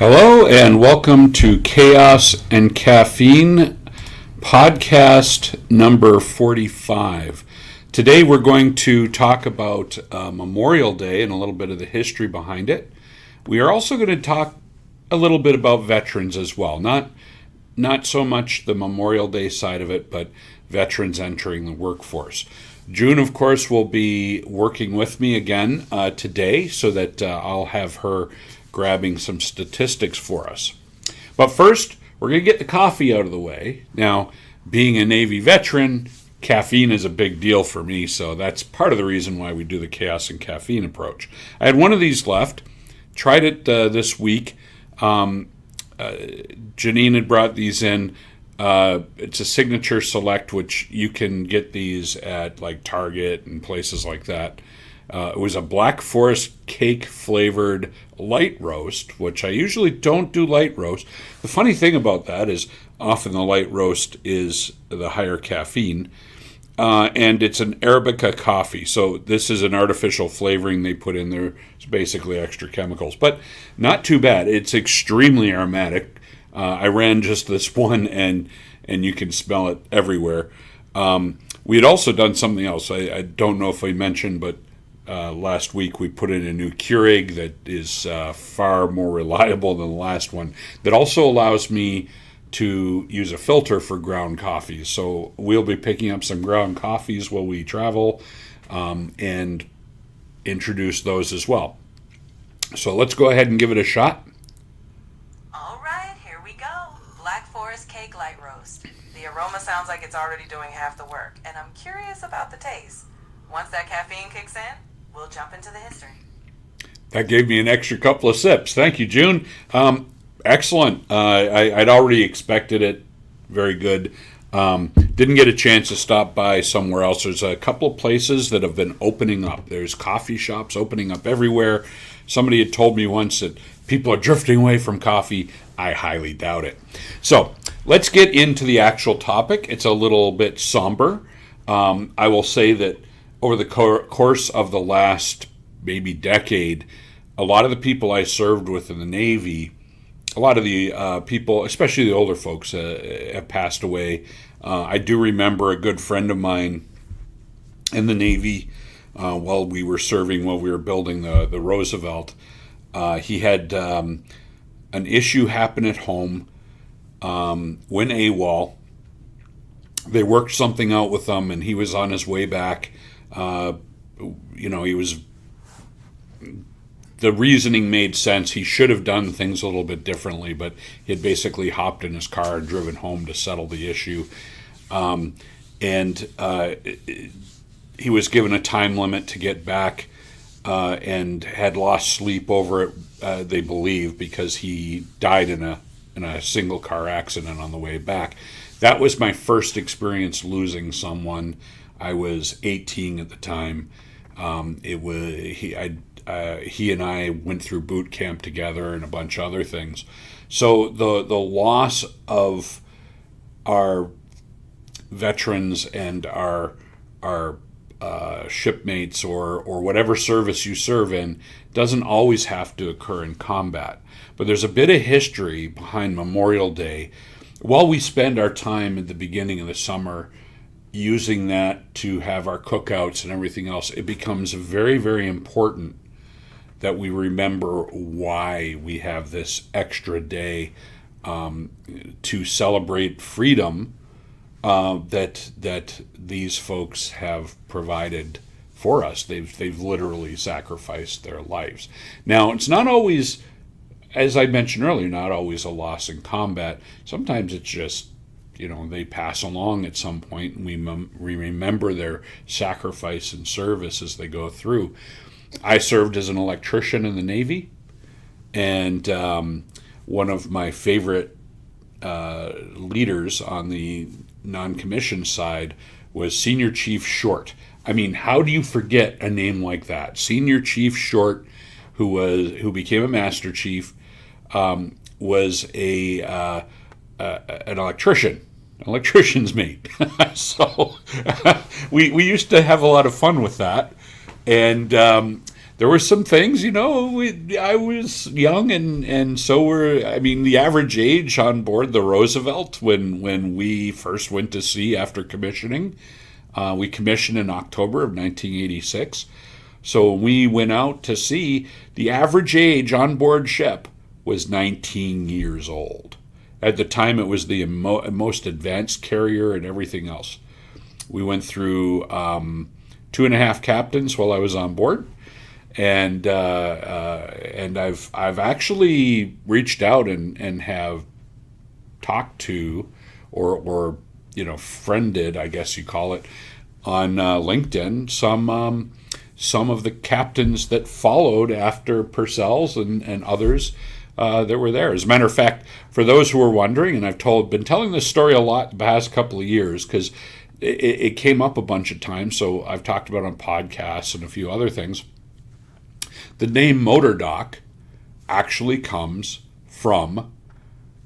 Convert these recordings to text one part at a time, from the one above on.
Hello and welcome to Chaos and Caffeine, podcast number 45. Today we're going to talk about Memorial Day and a little bit of the history behind it. We are also going to talk a little bit about veterans as well. Not so much the Memorial Day side of it, but veterans entering the workforce. June, of course, will be working with me again today so that I'll have her grabbing some statistics for us. But first, we're going to get the coffee out of the way. Now, being a Navy veteran, caffeine is a big deal for me, so that's part of the reason why we do the chaos and caffeine approach. I had one of these left, tried it this week. Janine had brought these in. It's a Signature Select, which you can get these at like Target and places like that. It was a Black Forest cake flavored light roast, which I usually don't do light roast. The funny thing about that is often the light roast is the higher caffeine, and it's an Arabica coffee. So this is an artificial flavoring they put in there. It's basically extra chemicals, but not too bad. It's extremely aromatic. I ran just this one, and you can smell it everywhere. We had also done something else. I don't know if I mentioned, but last week we put in a new Keurig that is far more reliable than the last one. That also allows me to use a filter for ground coffees. So we'll be picking up some ground coffees while we travel and introduce those as well. So let's go ahead and give it a shot. All right, here we go. Black Forest cake light roast. The aroma sounds like it's already doing half the work, and I'm curious about the taste. Once that caffeine kicks in, we'll jump into the history. That gave me an extra couple of sips. Thank you, June. Excellent. I'd already expected it. Very good. Didn't get a chance to stop by somewhere else. There's a couple of places that have been opening up. There's coffee shops opening up everywhere. Somebody had told me once that people are drifting away from coffee. I highly doubt it. So let's get into the actual topic. It's a little bit somber. I will say that over the course of the last maybe decade, a lot of the people I served with in the Navy, a lot of the people, especially the older folks, have passed away. I do remember a good friend of mine in the Navy while we were building the Roosevelt. He had an issue happen at home, went AWOL. They worked something out with him, and he was on his way back. The reasoning made sense. He should have done things a little bit differently, but he had basically hopped in his car and driven home to settle the issue. He was given a time limit to get back and had lost sleep over it, they believe, because he died in a single car accident on the way back. That was my first experience losing someone. I was 18 at the time. He and I went through boot camp together and a bunch of other things. So the loss of our veterans and our shipmates or whatever service you serve in doesn't always have to occur in combat. But there's a bit of history behind Memorial Day. While we spend our time at the beginning of the summer using that to have our cookouts and everything else, it becomes very, very important that we remember why we have this extra day to celebrate freedom that these folks have provided for us. They've literally sacrificed their lives. Now, it's not always, as I mentioned earlier, not always a loss in combat. Sometimes it's just, they pass along at some point, and we remember their sacrifice and service as they go through. I served as an electrician in the Navy, and one of my favorite leaders on the non-commissioned side was Senior Chief Short. I mean, how do you forget a name like that? Senior Chief Short, who became a Master Chief, was an electrician. Electrician's mate. So we used to have a lot of fun with that. And there were some things, I was young, and so were, I mean, the average age on board the Roosevelt when we first went to sea after commissioning. We commissioned in October of 1986. So when we went out to sea, the average age on board ship was 19 years old. At the time, it was the most advanced carrier and everything else. We went through 2.5 captains while I was on board, and I've actually reached out and have talked to, or friended, I guess you call it, on LinkedIn, some of the captains that followed after Purcell's and others that were there. As a matter of fact, for those who are wondering, and I've been telling this story a lot the past couple of years because it came up a bunch of times, so I've talked about it on podcasts and a few other things. The name Motor Dock actually comes from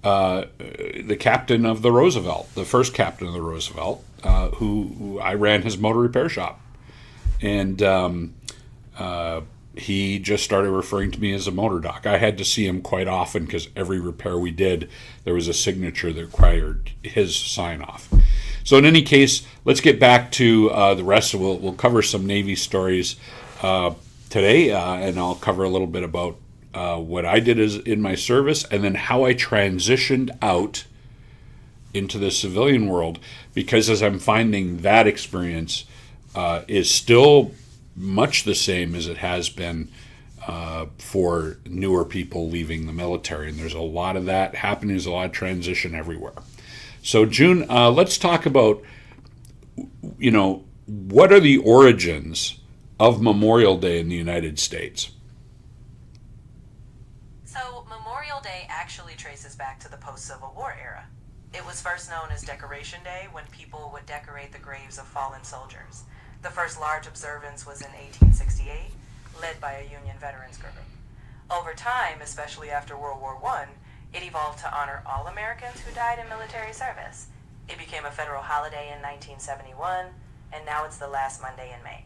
the captain of the Roosevelt, the first captain of the Roosevelt, who I ran his motor repair shop. And he just started referring to me as a motor dock. I had to see him quite often because every repair we did, there was a signature that required his sign off. So in any case, let's get back to the rest. We'll cover some Navy stories today, and I'll cover a little bit about what I did in my service, and then how I transitioned out into the civilian world, because as I'm finding, that experience is still much the same as it has been for newer people leaving the military. And there's a lot of that happening. There's a lot of transition everywhere. So June, let's talk about, what are the origins of Memorial Day in the United States? So Memorial Day actually traces back to the post-Civil War era. It was first known as Decoration Day, when people would decorate the graves of fallen soldiers. The first large observance was in 1868, led by a Union veterans group. Over time, especially after World War I, it evolved to honor all Americans who died in military service. It became a federal holiday in 1971, and now it's the last Monday in May.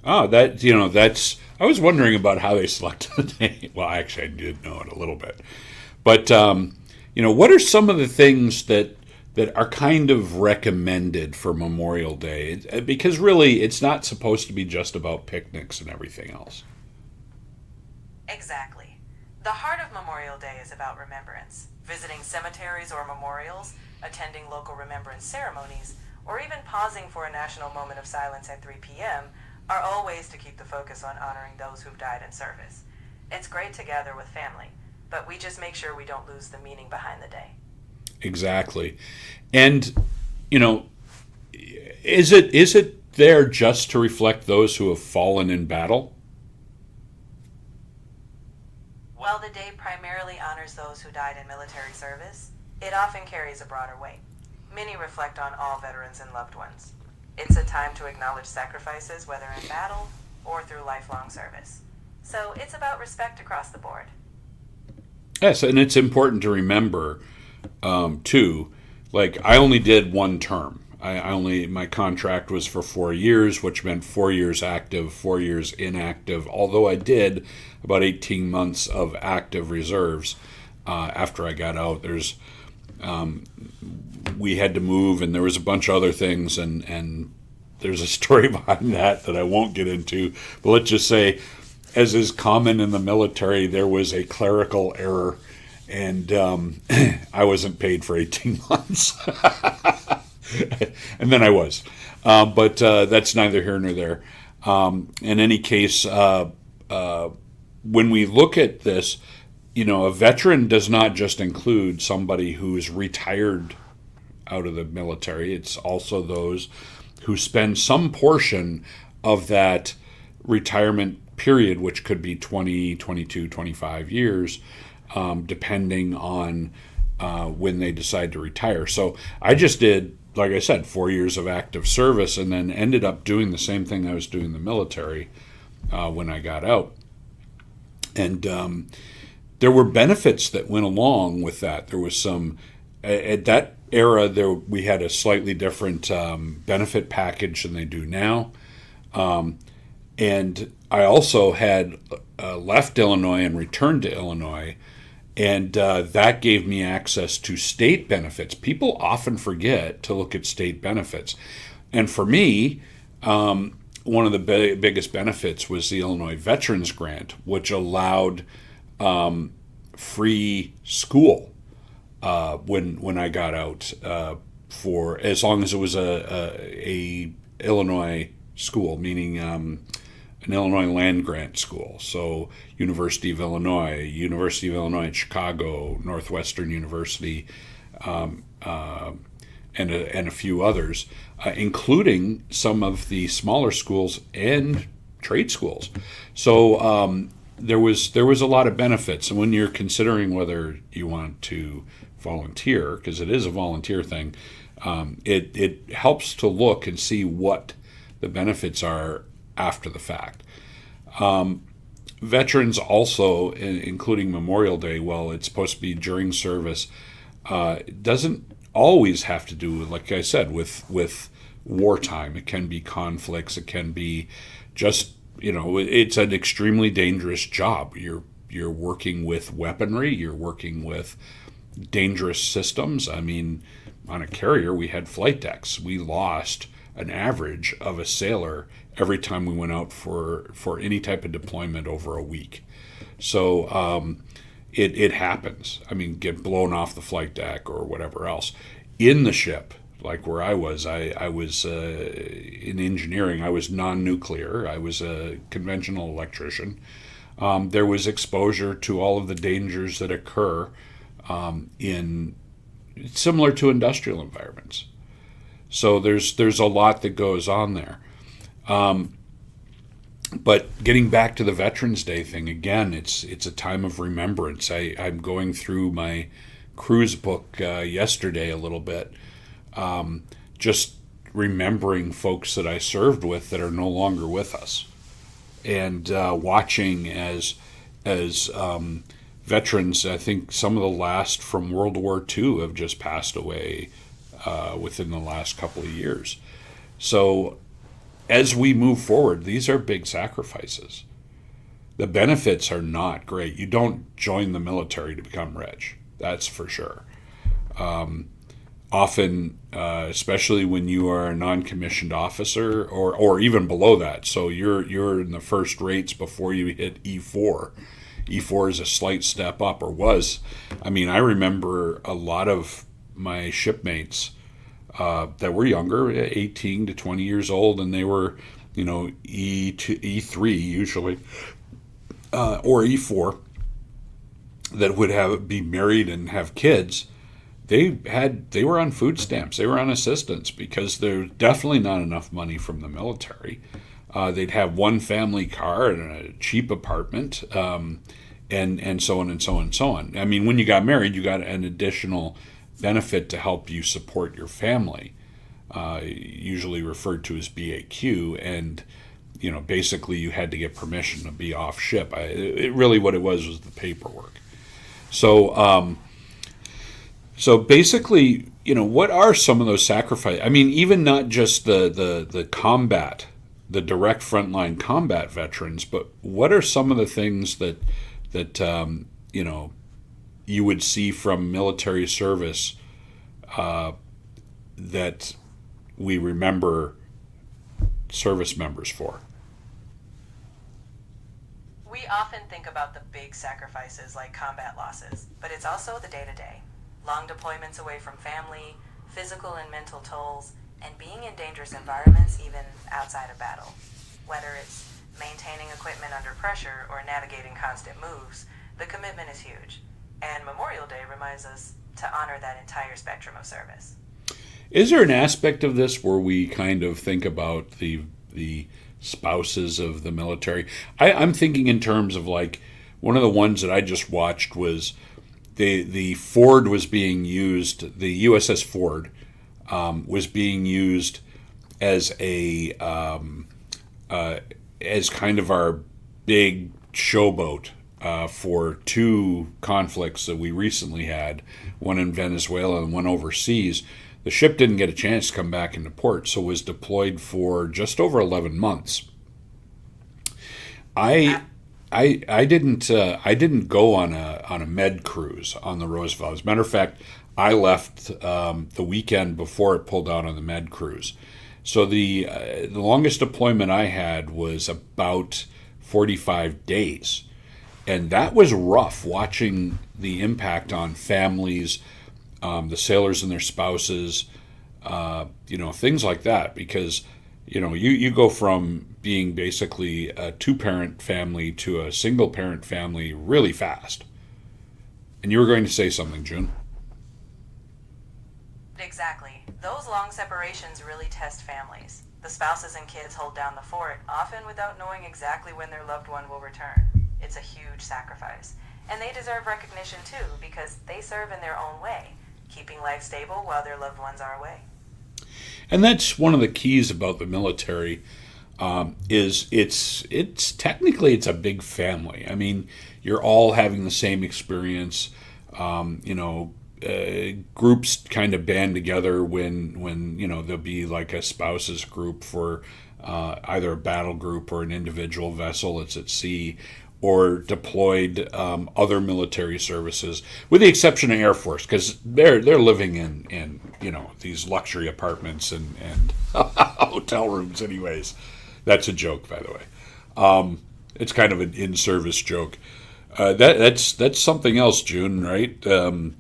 Oh, that's, I was wondering about how they selected the day. Well, actually, I did know it a little bit. But, what are some of the things that are kind of recommended for Memorial Day? Because really, it's not supposed to be just about picnics and everything else. Exactly. The heart of Memorial Day is about remembrance. Visiting cemeteries or memorials, attending local remembrance ceremonies, or even pausing for a national moment of silence at 3 p.m. are all ways to keep the focus on honoring those who've died in service. It's great to gather with family, but we just make sure we don't lose the meaning behind the day. Exactly. And, is it there just to reflect those who have fallen in battle? While the day primarily honors those who died in military service, it often carries a broader weight. Many reflect on all veterans and loved ones. It's a time to acknowledge sacrifices, whether in battle or through lifelong service. So it's about respect across the board. Yes, and it's important to remember, too, like I only did one term. My contract was for 4 years, which meant 4 years active, 4 years inactive, although I did about 18 months of active reserves after I got out. We had to move, and there was a bunch of other things, and there's a story behind that I won't get into. But let's just say, as is common in the military, there was a clerical error, and I wasn't paid for 18 months. And then I was. But that's neither here nor there. In any case, when we look at this, a veteran does not just include somebody who is retired out of the military. It's also those who spend some portion of that retirement period, which could be 20, 22, 25 years, depending on when they decide to retire. So I just did, like I said, 4 years of active service, and then ended up doing the same thing I was doing in the military when I got out. And there were benefits that went along with that. There was some, at that era, we had a slightly different benefit package than they do now. And I also had left Illinois and returned to Illinois, and that gave me access to state benefits. People often forget to look at state benefits. And for me, one of the biggest benefits was the Illinois Veterans Grant, which allowed free school when I got out, for as long as it was a Illinois school, meaning an Illinois land grant school. So University of Illinois at Chicago, Northwestern University, and a few others, including some of the smaller schools and trade schools. So there was a lot of benefits. And when you're considering whether you want to volunteer, because it is a volunteer thing, it helps to look and see what the benefits are after the fact. Veterans also, including Memorial Day, well, it's supposed to be during service, doesn't always have to do, like I said, with wartime. It can be conflicts. It can be just, it's an extremely dangerous job. You're working with weaponry. You're working with dangerous systems. I mean, on a carrier, we had flight decks. We lost an average of a sailor every time we went out for any type of deployment over a week. So it happens. I mean, get blown off the flight deck or whatever else. In the ship, like where I was in engineering. I was non-nuclear. I was a conventional electrician. There was exposure to all of the dangers that occur in similar to industrial environments. So there's a lot that goes on there. But getting back to the Veterans Day thing, again, it's a time of remembrance. I'm going through my cruise book yesterday a little bit, just remembering folks that I served with that are no longer with us, and watching as veterans. I think some of the last from World War II have just passed away within the last couple of years. So as we move forward, these are big sacrifices. The benefits are not great. You don't join the military to become rich. That's for sure. Often, especially when you are a non-commissioned officer or even below that, so you're in the first rates before you hit E4. E4 is a slight step up, or was. I mean, I remember a lot of my shipmates that were younger, 18 to 20 years old, and they were, E3 usually, or E4, that would be married and have kids. They were on food stamps. They were on assistance because there's definitely not enough money from the military. They'd have one family car and a cheap apartment, and so on and so on and so on. I mean, when you got married, you got an additional benefit to help you support your family, usually referred to as BAQ, and basically you had to get permission to be off ship. Really what it was the paperwork. So basically, what are some of those sacrifices? I mean, even not just the combat, the direct frontline combat veterans, but what are some of the things that you would see from military service that we remember service members for? We often think about the big sacrifices like combat losses, but it's also the day-to-day. Long deployments away from family, physical and mental tolls, and being in dangerous environments even outside of battle. Whether it's maintaining equipment under pressure or navigating constant moves, the commitment is huge. And Memorial Day reminds us to honor that entire spectrum of service. Is there an aspect of this where we kind of think about the spouses of the military? I'm thinking in terms of, like, one of the ones that I just watched was the Ford was being used, the USS Ford was being used as as kind of our big showboat for two conflicts that we recently had, one in Venezuela and one overseas. The ship didn't get a chance to come back into port, so was deployed for just over 11 months. I I didn't go on a med cruise on the Roosevelt. As a matter of fact, I left the weekend before it pulled out on the med cruise. So the longest deployment I had was about 45 days, and that was rough. Watching the impact on families, the sailors and their spouses, things like that. Because you go from being basically a two-parent family to a single-parent family really fast. And you were going to say something, June. Exactly. Those long separations really test families. The spouses and kids hold down the fort, often without knowing exactly when their loved one will return. It's a huge sacrifice. And they deserve recognition too, because they serve in their own way, keeping life stable while their loved ones are away. And that's one of the keys about the military. Is it's technically it's a big family. I mean, you're all having the same experience. Groups kind of band together when there'll be like a spouses group for either a battle group or an individual vessel that's at sea, or deployed other military services, with the exception of Air Force, because they're living in these luxury apartments and hotel rooms. Anyways, that's a joke, by the way. It's kind of an in-service joke. That's something else, June, right? The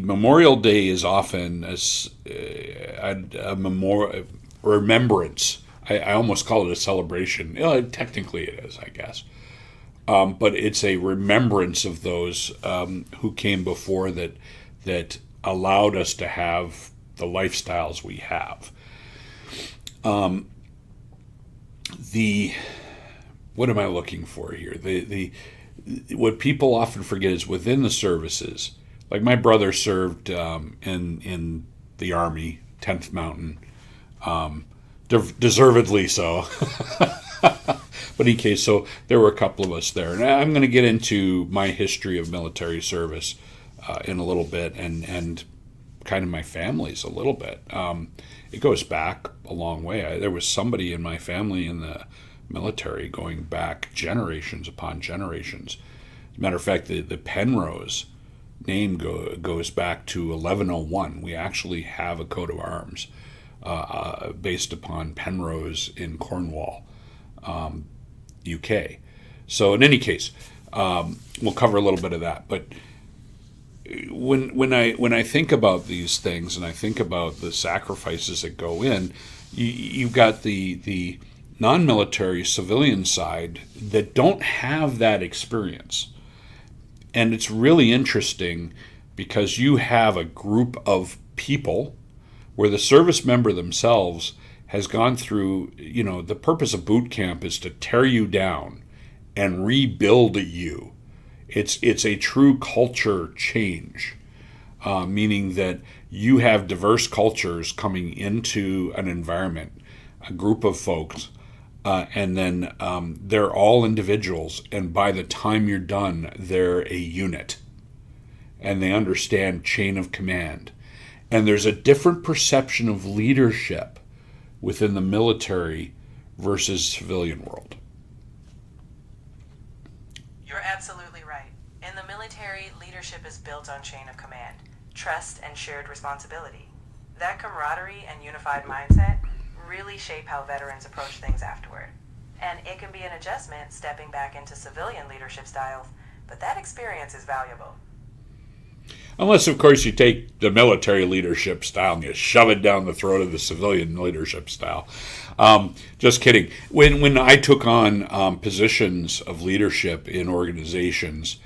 Memorial Day is often a remembrance. I almost call it a celebration. Technically, it is, I guess. But it's a remembrance of those who came before that allowed us to have the lifestyles we have. What am I looking for here? What people often forget is within the services. Like my brother served in the Army, 10th Mountain, deservedly so. But in case, so there were a couple of us there, and I'm going to get into my history of military service in a little bit, and kind of my family's a little bit. It goes back a long way. There was somebody in my family in the military going back generations upon generations. As a matter of fact, the Penrose name goes back to 1101. We actually have a coat of arms based upon Penrose in Cornwall, UK. So in any case, we'll cover a little bit of that. But when I think about these things, and I think about the sacrifices that go in, you've got the non-military civilian side that don't have that experience. And it's really interesting because you have a group of people where the service member themselves has gone through, the purpose of boot camp is to tear you down and rebuild you. It's a true culture change, meaning that you have diverse cultures coming into an environment, a group of folks, and then they're all individuals, and by the time you're done, they're a unit, and they understand chain of command. And there's a different perception of leadership within the military versus civilian world. You're absolutely right. In the military, leadership is built on chain of command, trust, and shared responsibility. That camaraderie and unified mindset really shape how veterans approach things afterward. And it can be an adjustment stepping back into civilian leadership styles, but that experience is valuable. Unless, of course, you take the military leadership style and you shove it down the throat of the civilian leadership style. Just kidding. When I took on positions of leadership in organizations,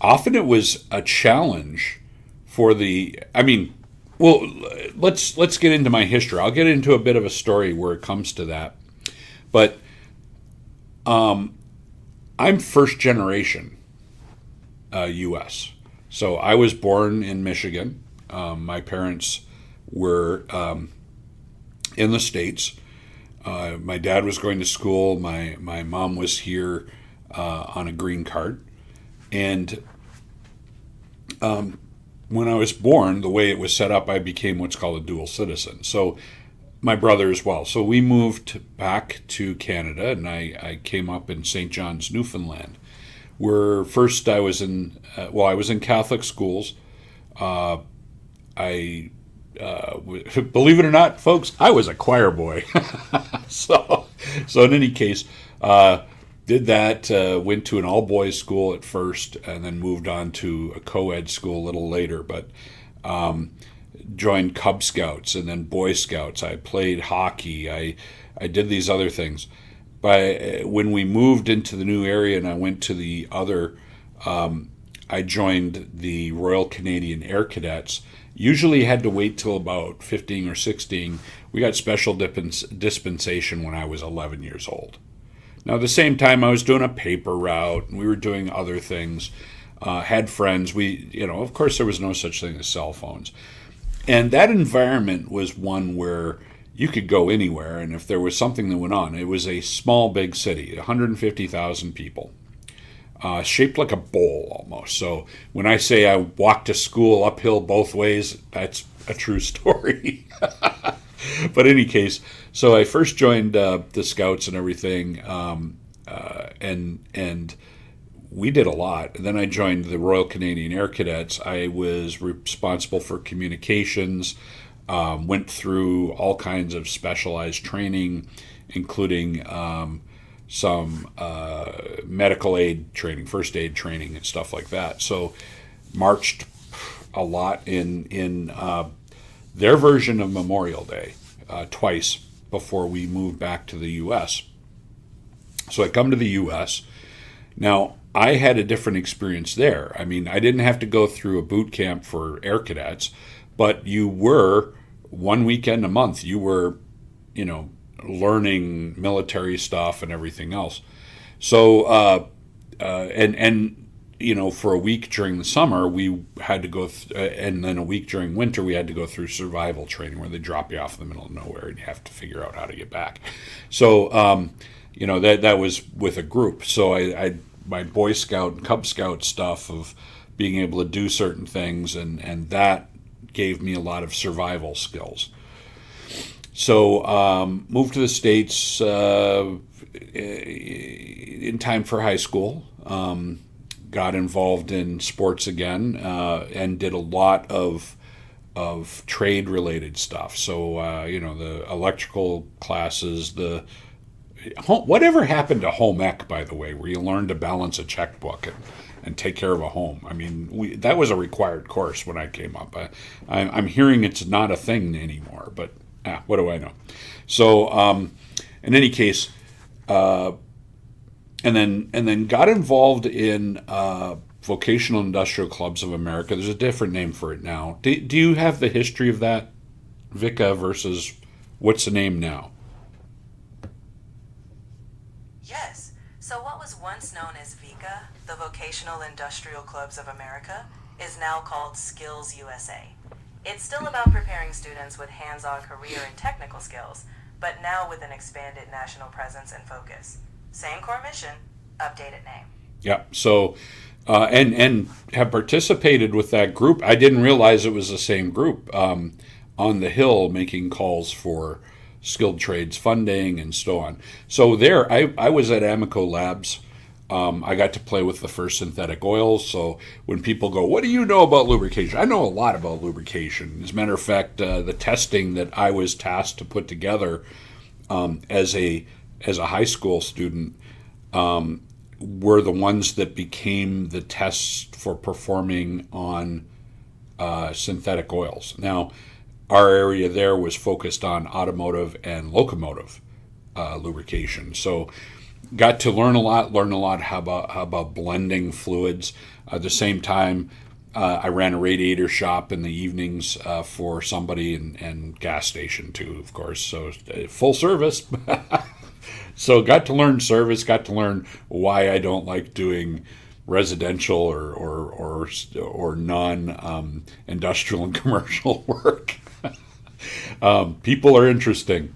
often it was a challenge for well, let's get into my history. I'll get into a bit of a story where it comes to that. But I'm first generation U.S. So I was born in Michigan. My parents were in the States. My dad was going to school. My mom was here on a green card. And when I was born, the way it was set up, I became what's called a dual citizen. So my brother as well. So we moved back to Canada, and I came up in St. John's, Newfoundland, where first I was in, I was in Catholic schools. I believe it or not, folks, I was a choir boy. so in any case, did that. Went to an all boys school at first, and then moved on to a co-ed school a little later. But joined Cub Scouts and then Boy Scouts. I played hockey. I did these other things. But when we moved into the new area and I went to the other, I joined the Royal Canadian Air Cadets. Usually had to wait till about 15 or 16. We got special dispensation when I was 11 years old. Now, at the same time, I was doing a paper route, and we were doing other things. Had friends. Of course, there was no such thing as cell phones. And that environment was one where you could go anywhere, and if there was something that went on, it was a small, big city, 150,000 people, shaped like a bowl almost. So when I say I walked to school uphill both ways, that's a true story. But in any case, so I first joined the Scouts and everything, and we did a lot. And then I joined the Royal Canadian Air Cadets. I was responsible for communications, went through all kinds of specialized training, including some medical aid training, first aid training, and stuff like that. So marched a lot in their version of Memorial Day twice before we moved back to the U.S. So I come to the U.S. Now, I had a different experience there. I mean, I didn't have to go through a boot camp for air cadets, but you were, one weekend a month, you were, learning military stuff and everything else. So, for a week during the summer, we had to go, and then a week during winter, we had to go through survival training where they drop you off in the middle of nowhere and you have to figure out how to get back. So, that was with a group. So my Boy Scout and Cub Scout stuff of being able to do certain things, and that gave me a lot of survival skills. So moved to the States in time for high school. Got involved in sports again, and did a lot of trade-related stuff. So the electrical classes, whatever happened to home ec, by the way, where you learned to balance a checkbook and take care of a home. I mean, that was a required course when I came up. I'm hearing it's not a thing anymore, but what do I know? So, in any case, and then got involved in Vocational Industrial Clubs of America. There's a different name for it now. Do you have the history of that, VICA, versus what's the name now? Yes. So what was once known as VICA, the Vocational Industrial Clubs of America, is now called Skills USA. It's still about preparing students with hands-on career and technical skills, but now with an expanded national presence and focus. Same core mission, updated name. Yeah. So, and have participated with that group. I didn't realize it was the same group. On the Hill, making calls for skilled trades funding and so on. So there, I was at Amoco Labs. I got to play with the first synthetic oils. So when people go, what do you know about lubrication? I know a lot about lubrication. As a matter of fact, the testing that I was tasked to put together as a high school student were the ones that became the tests for performing on synthetic oils. Now, our area there was focused on automotive and locomotive lubrication. So got to learn a lot how about blending fluids. At the same time, I ran a radiator shop in the evenings for somebody, and gas station too, of course. So full service. So got to learn service, got to learn why I don't like doing residential or non industrial and commercial work. People are interesting.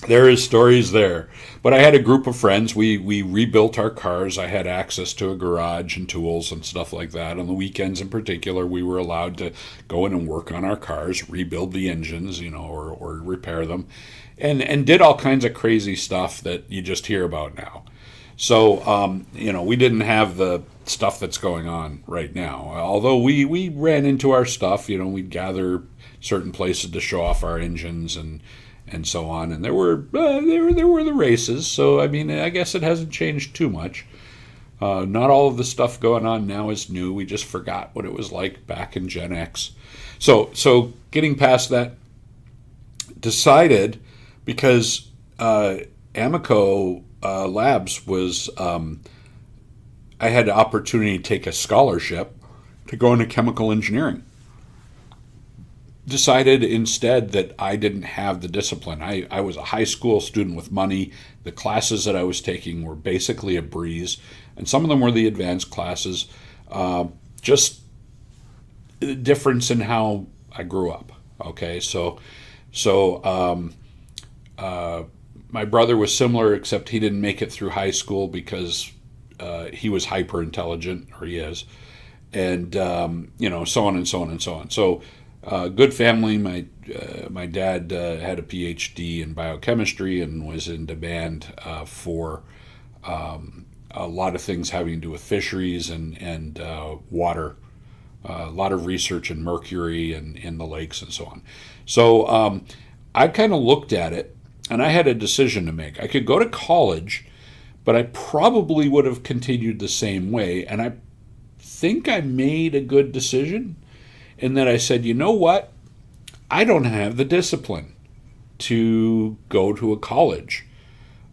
There is stories there. But I had a group of friends. We rebuilt our cars. I had access to a garage and tools and stuff like that. On the weekends in particular, we were allowed to go in and work on our cars, rebuild the engines, or repair them, and did all kinds of crazy stuff that you just hear about now. So, we didn't have the stuff that's going on right now. Although we ran into our stuff, we'd gather certain places to show off our engines and so on. And there were the races. So I mean, I guess it hasn't changed too much. Not all of the stuff going on now is new. We just forgot what it was like back in Gen X. So getting past that, decided because Amico Labs was, I had the opportunity to take a scholarship to go into chemical engineering. Decided instead that I didn't have the discipline. I was a high school student with money. The classes that I was taking were basically a breeze, and some of them were the advanced classes. Just the difference in how I grew up. Okay, so my brother was similar, except he didn't make it through high school because he was hyper intelligent, or he is, and so on and so on and so on. So. Good family. My dad had a PhD in biochemistry and was in demand for a lot of things having to do with fisheries and water. A lot of research in mercury and in the lakes and so on. So I kind of looked at it, and I had a decision to make. I could go to college, but I probably would have continued the same way. And I think I made a good decision. And then I said, you know what? I don't have the discipline to go to a college.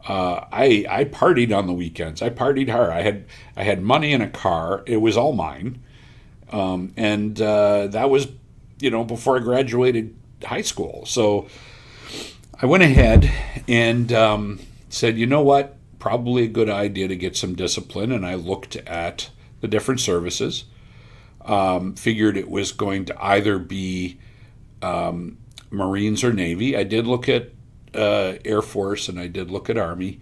I partied on the weekends. I partied hard. I had money in a car. It was all mine, and that was before I graduated high school. So I went ahead and said, you know what? Probably a good idea to get some discipline. And I looked at the different services. Figured it was going to either be Marines or Navy. I did look at Air Force and I did look at Army,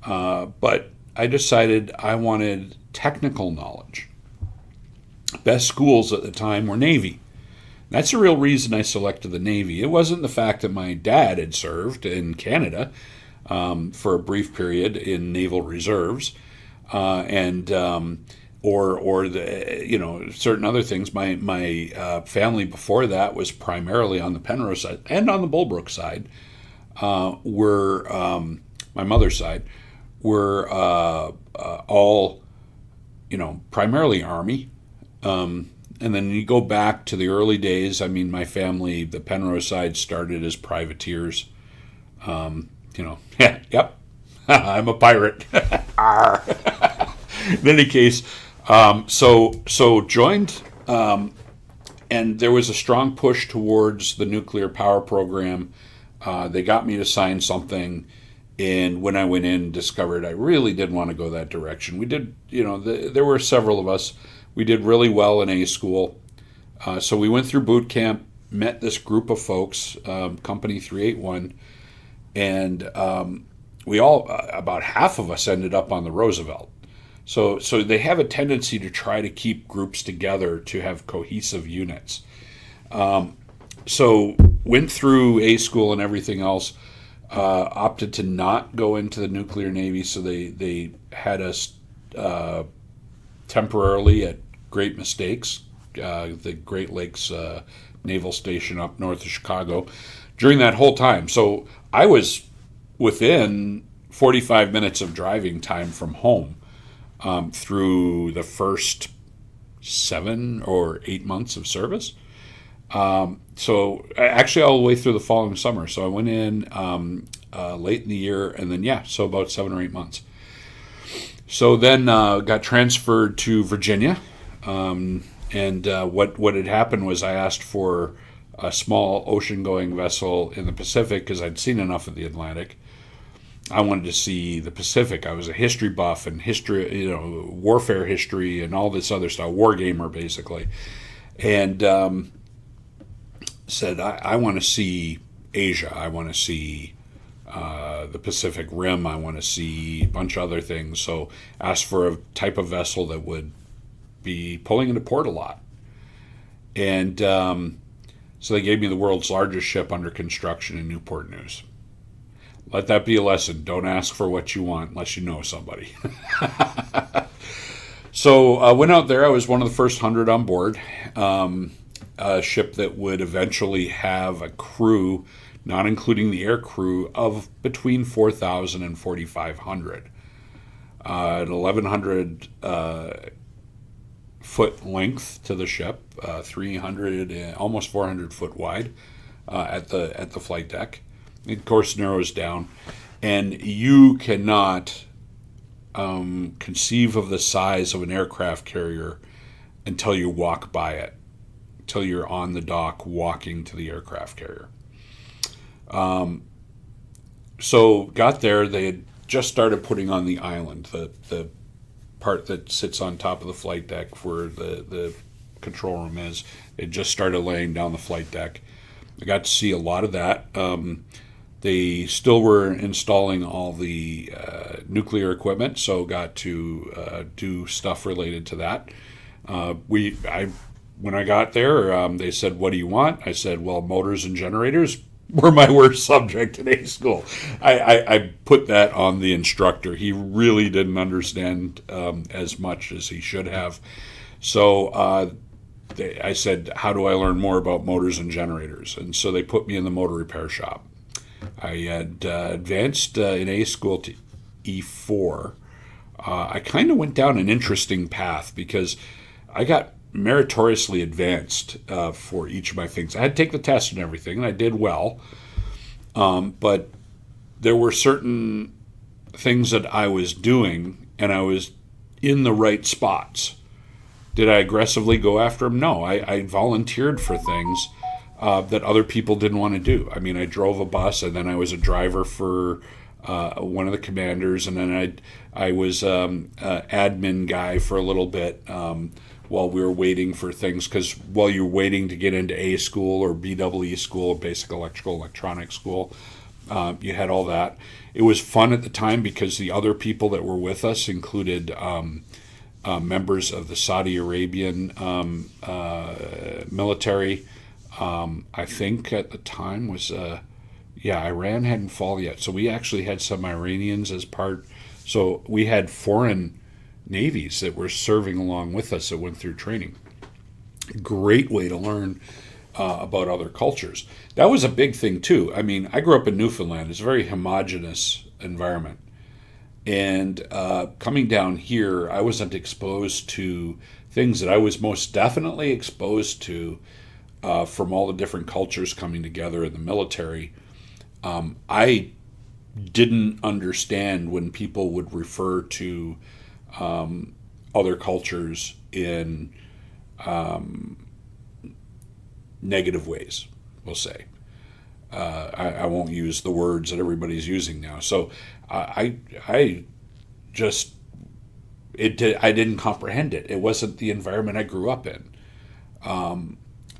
but I decided I wanted technical knowledge. Best schools at the time were Navy. That's the real reason I selected the Navy. It wasn't the fact that my dad had served in Canada for a brief period in Naval Reserves, or the certain other things. My family before that was primarily on the Penrose side and on the Bulbrook side. Were my mother's side were all primarily Army. And then you go back to the early days. I mean, my family, the Penrose side, started as privateers. Yep, I'm a pirate. In any case. So joined, and there was a strong push towards the nuclear power program. They got me to sign something, and when I went in, discovered I really didn't want to go that direction. We did, there were several of us. We did really well in A school, so we went through boot camp, met this group of folks, Company 381, and we all, about half of us, ended up on the Roosevelt. So they have a tendency to try to keep groups together to have cohesive units. So went through A school and everything else, opted to not go into the nuclear Navy, so they had us temporarily at Great Mistakes, the Great Lakes Naval Station up north of Chicago, during that whole time. So I was within 45 minutes of driving time from home. Through the first 7 or 8 months of service. So actually all the way through the following summer. So I went in late in the year, and then, so about 7 or 8 months. So then got transferred to Virginia. And what had happened was I asked for a small ocean-going vessel in the Pacific because I'd seen enough of the Atlantic. I wanted to see the Pacific. I was a history buff and warfare history and all this other stuff, war gamer basically, and said I want to see Asia. I want to see the Pacific Rim. I want to see a bunch of other things. So asked for a type of vessel that would be pulling into port a lot. And so they gave me the world's largest ship under construction in Newport News. Let that be a lesson. Don't ask for what you want unless you know somebody. So I went out there. I was one of the first 100 on board. A ship that would eventually have a crew, not including the air crew, of between 4,000 and 4,500. An 1,100 foot length to the ship, 300, almost 400 foot wide at the flight deck. It, of course, narrows down, and you cannot conceive of the size of an aircraft carrier until you walk by it, until you're on the dock walking to the aircraft carrier. So got there, they had just started putting on the island, the part that sits on top of the flight deck where the control room is. It just started laying down the flight deck. I got to see a lot of that. They still were installing all the nuclear equipment, so got to do stuff related to that. When I got there, they said, "What do you want?" I said, "Well, motors and generators were my worst subject in A school." I put that on the instructor. He really didn't understand as much as he should have. So I said, "How do I learn more about motors and generators?" And so they put me in the motor repair shop. I had advanced in A school to E4. I kind of went down an interesting path because I got meritoriously advanced for each of my things. I had to take the test and everything, and I did well. But there were certain things that I was doing, and I was in the right spots. Did I aggressively go after them? No. I volunteered for things that other people didn't want to do. I mean, I drove a bus, and then I was a driver for one of the commanders, and then I was admin guy for a little bit while we were waiting for things, because while you're waiting to get into A school or BWE school, basic electrical electronics school, you had all that. It was fun at the time because the other people that were with us included members of the Saudi Arabian military. I think at the time was, Iran hadn't fallen yet. So we actually had some Iranians as part. So we had foreign navies that were serving along with us that went through training. Great way to learn about other cultures. That was a big thing too. I mean, I grew up in Newfoundland. It's a very homogenous environment. And coming down here, I wasn't exposed to things that I was most definitely exposed to from all the different cultures coming together in the military. I didn't understand when people would refer to other cultures in negative ways, we'll say. I won't use the words that everybody's using now. So I didn't comprehend it. It wasn't the environment I grew up in.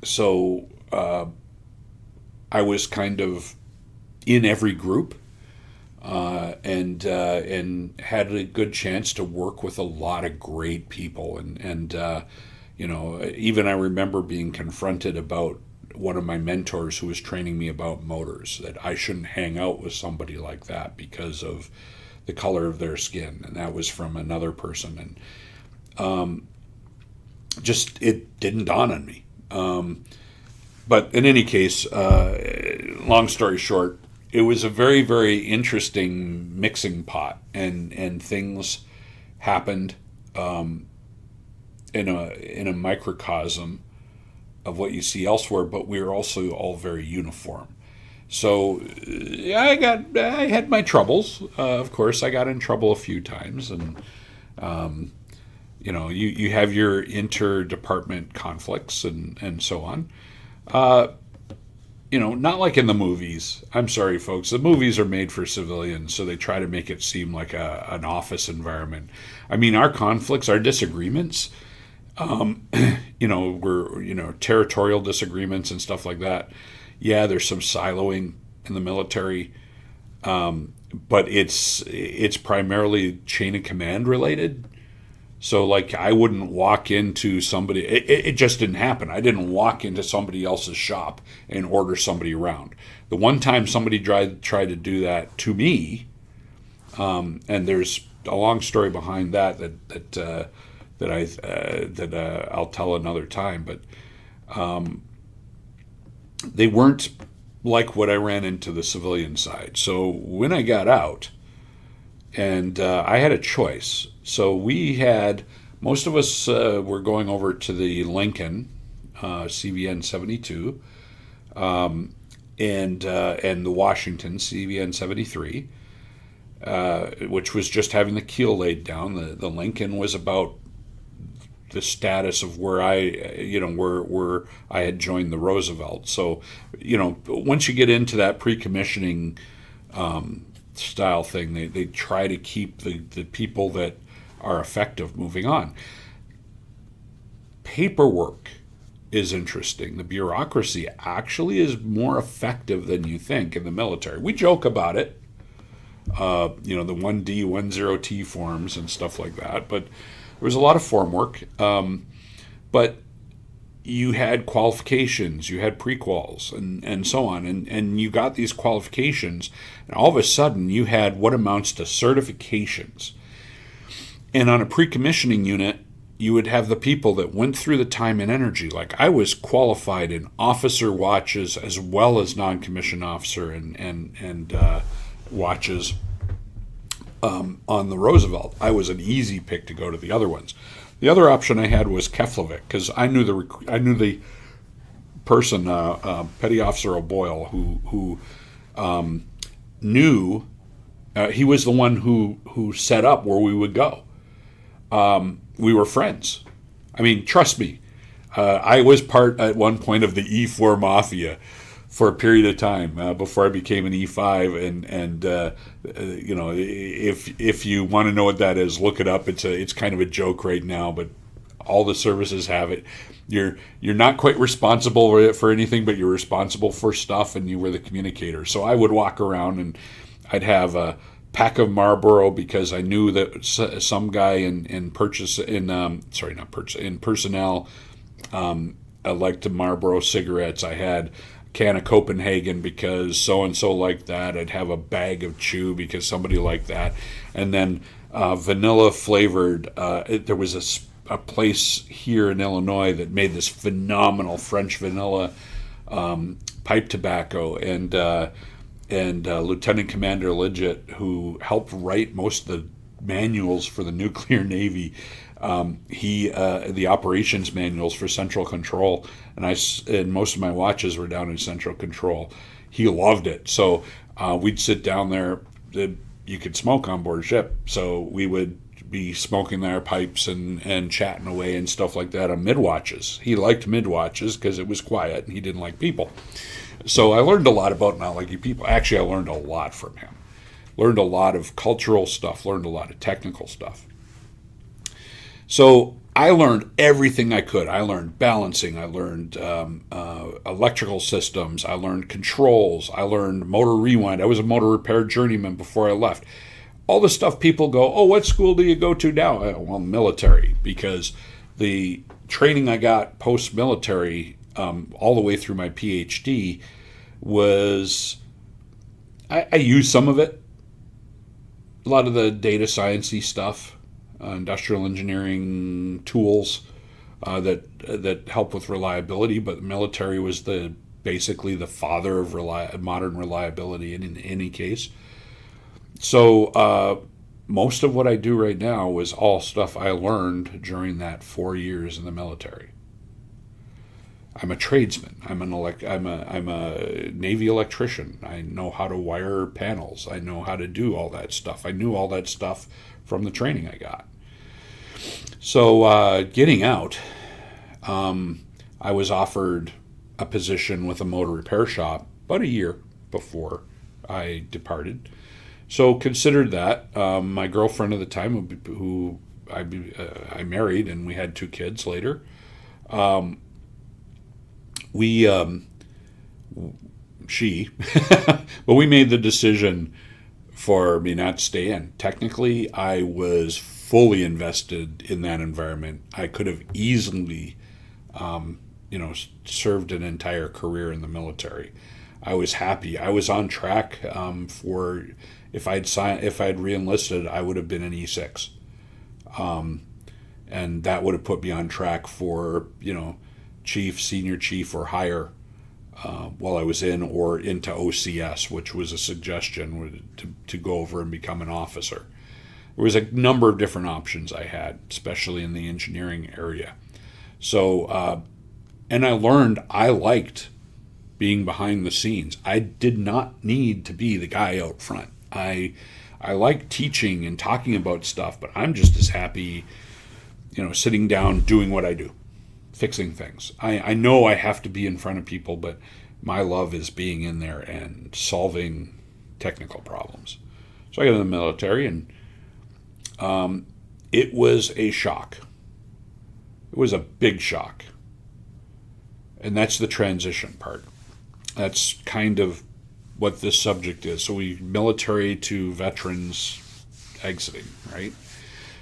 So I was kind of in every group and had a good chance to work with a lot of great people. And even I remember being confronted about one of my mentors who was training me about motors, that I shouldn't hang out with somebody like that because of the color of their skin. And that was from another person. And just it didn't dawn on me. But in any case, long story short, it was a very, very interesting mixing pot, and things happened in a microcosm of what you see elsewhere. But we were also all very uniform. So I had my troubles. Of course, I got in trouble a few times, and you have your interdepartment conflicts and so on. Not like in the movies. I'm sorry, folks. The movies are made for civilians, so they try to make it seem like an office environment. I mean, our conflicts, our disagreements, we're territorial disagreements and stuff like that. Yeah, there's some siloing in the military. but it's primarily chain of command related. So like I wouldn't walk into somebody. It just didn't happen. I didn't walk into somebody else's shop and order somebody around. The one time somebody tried to do that to me, and there's a long story behind that I'll tell another time. But they weren't like what I ran into the civilian side. So when I got out, and I had a choice. So we had most of us were going over to the Lincoln CVN 72 and the Washington CVN 73, which was just having the keel laid down. The Lincoln was about the status of where where I had joined the Roosevelt. So, once you get into that pre-commissioning style thing, they try to keep the people that are effective moving on. Paperwork is interesting. The bureaucracy actually is more effective than you think in the military. We joke about it, the 1D, 10T forms and stuff like that, but there was a lot of form work. But you had qualifications, you had pre-quals, and so on, and you got these qualifications, and all of a sudden you had what amounts to certifications. And on a pre-commissioning unit, you would have the people that went through the time and energy. Like I was qualified in officer watches as well as non-commissioned officer and watches on the Roosevelt. I was an easy pick to go to the other ones. The other option I had was Keflavik because I knew the person, Petty Officer O'Boyle, who knew. He was the one who set up where we would go. We were friends. I mean, trust me. I was part at one point of the E4 Mafia for a period of time before I became an E5, and if you want to know what that is, look it up. It's kind of a joke right now, but all the services have it. You're not quite responsible for anything, but you're responsible for stuff, and you were the communicator. So I would walk around and I'd have a pack of Marlboro because I knew that some guy in personnel liked the Marlboro cigarettes. I had can of Copenhagen because so and so liked that. I'd have a bag of chew because somebody liked that, and then vanilla flavored. There was a place here in Illinois that made this phenomenal French vanilla pipe tobacco, and Lieutenant Commander Lidgett, who helped write most of the manuals for the nuclear navy. The operations manuals for Central Control, and most of my watches were down in Central Control. He loved it, so we'd sit down there. You could smoke on board ship, so we would be smoking our pipes and chatting away and stuff like that on mid watches. He liked mid watches because it was quiet and he didn't like people. So I learned a lot about not liking people. Actually, I learned a lot from him. Learned a lot of cultural stuff. Learned a lot of technical stuff. So I learned everything I could. I learned balancing. I learned electrical systems. I learned controls. I learned motor rewind. I was a motor repair journeyman before I left. All the stuff people go, oh, what school do you go to now? Well, military, because the training I got post-military all the way through my PhD was, I used some of it. A lot of the data science-y stuff, industrial engineering tools that help with reliability, but the military was basically the father of modern reliability in any case. So most of what I do right now was all stuff I learned during that 4 years in the military. I'm a tradesman. I'm a Navy electrician. I know how to wire panels. I know how to do all that stuff. I knew all that stuff from the training I got. So getting out, I was offered a position with a motor repair shop about a year before I departed. So considered that. My girlfriend at the time, who I married, and we had 2 kids later. But we made the decision for me not to stay in. Technically, I was fully invested in that environment. I could have easily, served an entire career in the military. I was happy. I was on track for if I'd reenlisted, I would have been an E6, and that would have put me on track for chief, senior chief, or higher while I was in, or into OCS, which was a suggestion to go over and become an officer. There was a number of different options I had, especially in the engineering area. So, and I learned I liked being behind the scenes. I did not need to be the guy out front. I like teaching and talking about stuff, but I'm just as happy, sitting down doing what I do, fixing things. I know I have to be in front of people, but my love is being in there and solving technical problems. So I got in the military, and it was a shock. It was a big shock. And that's the transition part. That's kind of what this subject is. So we military to veterans exiting, right?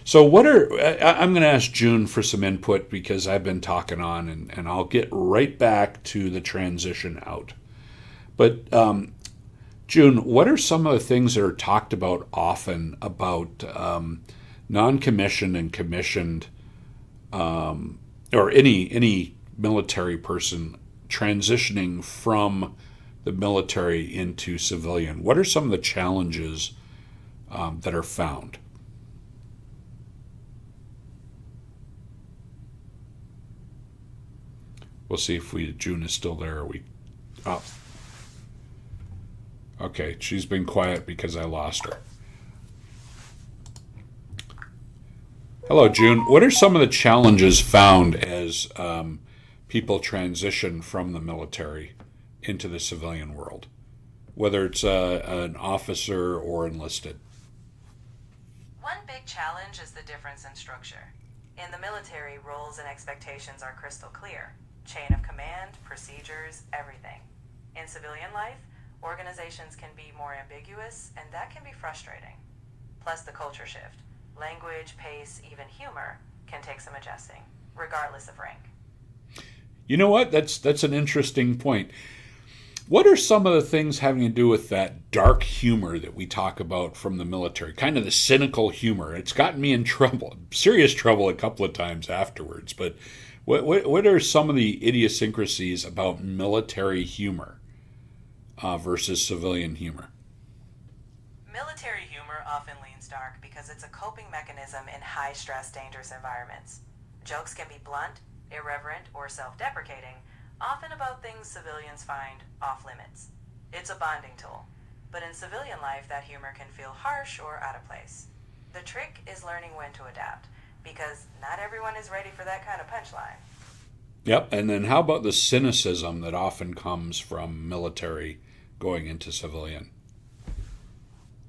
So I'm going to ask June for some input because I've been talking on, and I'll get right back to the transition out. But June, what are some of the things that are talked about often about non-commissioned and commissioned, or any military person transitioning from the military into civilian? What are some of the challenges that are found? We'll see if June is still there. Oh, okay. She's been quiet because I lost her. Hello, June. What are some of the challenges found as people transition from the military into the civilian world, whether it's an officer or enlisted? One big challenge is the difference in structure. In the military, roles and expectations are crystal clear. Chain of command, procedures, everything. In civilian life, organizations can be more ambiguous, and that can be frustrating. Plus the culture shift. Language, pace, even humor can take some adjusting, regardless of rank. You know what? That's an interesting point. What are some of the things having to do with that dark humor that we talk about from the military? Kind of the cynical humor. It's gotten me in trouble, serious trouble a couple of times afterwards. But what are some of the idiosyncrasies about military humor versus civilian humor? Military humor often leans dark because it's a coping mechanism in high-stress, dangerous environments. Jokes can be blunt, irreverent, or self-deprecating, often about things civilians find off-limits. It's a bonding tool, but in civilian life, that humor can feel harsh or out of place. The trick is learning when to adapt, because not everyone is ready for that kind of punchline. Yep, and then how about the cynicism that often comes from military going into civilian?